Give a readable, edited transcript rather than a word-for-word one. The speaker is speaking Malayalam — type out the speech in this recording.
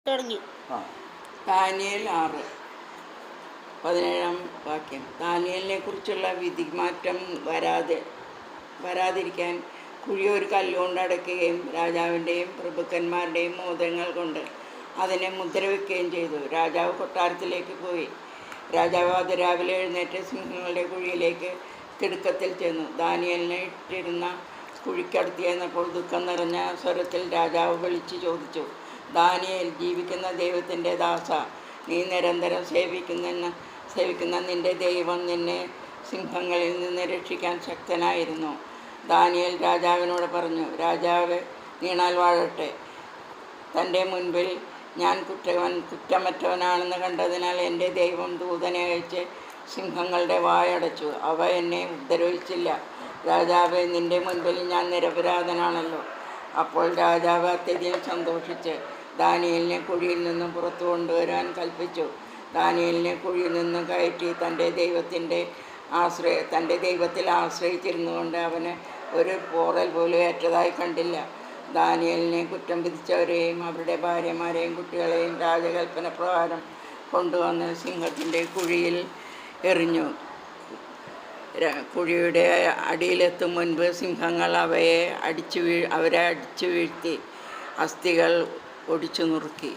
തുടങ്ങി. ദാനിയേൽ 6:17 ദാനിയേലിനെ കുറിച്ചുള്ള വിധിമാറ്റം വരാതിരിക്കാൻ കുഴി ഒരു കല്ലുകൊണ്ട് അടയ്ക്കുകയും രാജാവിൻ്റെയും പ്രഭുക്കന്മാരുടെയും മോതിരങ്ങൾ കൊണ്ട് അതിനെ മുദ്ര വയ്ക്കുകയും ചെയ്തു. രാജാവ് കൊട്ടാരത്തിലേക്ക് പോയി. രാജാവ് അതിരാവിലെ എഴുന്നേറ്റ് സിംഹങ്ങളുടെ കുഴിയിലേക്ക് തിടുക്കത്തിൽ ചെന്നു. ദാനിയേലിനെ ഇട്ടിരുന്ന കുഴിക്കടുത്ത് ചെന്നപ്പോൾ ദുഃഖം നിറഞ്ഞ സ്വരത്തിൽ രാജാവ് വിളിച്ചു ചോദിച്ചു, ദാനിയേൽ, ജീവിക്കുന്ന ദൈവത്തിൻ്റെ ദാസ, നീ നിരന്തരം സേവിക്കുന്ന നിൻ്റെ ദൈവം നിന്നെ സിംഹങ്ങളിൽ നിന്ന് രക്ഷിക്കാൻ ശക്തനായിരുന്നു. ദാനിയേൽ രാജാവിനോട് പറഞ്ഞു, രാജാവ് നീണാൽ വാഴട്ടെ. തൻ്റെ മുൻപിൽ ഞാൻ കുറ്റമറ്റവനാണെന്ന് കണ്ടതിനാൽ എൻ്റെ ദൈവം ദൂതനെ അയച്ച് സിംഹങ്ങളുടെ വായടച്ചു. അവ എന്നെ ഉപദ്രവിച്ചില്ല. രാജാവ്, നിൻ്റെ മുൻപിൽ ഞാൻ നിരപരാധനാണല്ലോ. അപ്പോൾ രാജാവ് അത്യധികം സന്തോഷിച്ച് ദാനിയേലിനെ കുഴിയിൽ നിന്നും പുറത്തു കൊണ്ടുവരാൻ കൽപ്പിച്ചു. ദാനിയേലിനെ കുഴിയിൽ നിന്നും കയറ്റി തൻ്റെ ദൈവത്തിൽ ആശ്രയിച്ചിരുന്നുകൊണ്ട് അവന് ഒരു പോറൽ പോലും ഏറ്റതായി കണ്ടില്ല. ദാനിയേലിനെ കുറ്റം വിധിച്ചവരെയും അവരുടെ ഭാര്യമാരെയും കുട്ടികളെയും രാജകൽപ്പന പ്രകാരം കൊണ്ടുവന്ന് സിംഹത്തിൻ്റെ കുഴിയിൽ എറിഞ്ഞു. കുഴിയുടെ അടിയിലെത്തും മുൻപ് സിംഹങ്ങൾ അവരെ അടിച്ചു വീഴ്ത്തി അസ്ഥികൾ ഒടിച്ചു നുറുക്കി.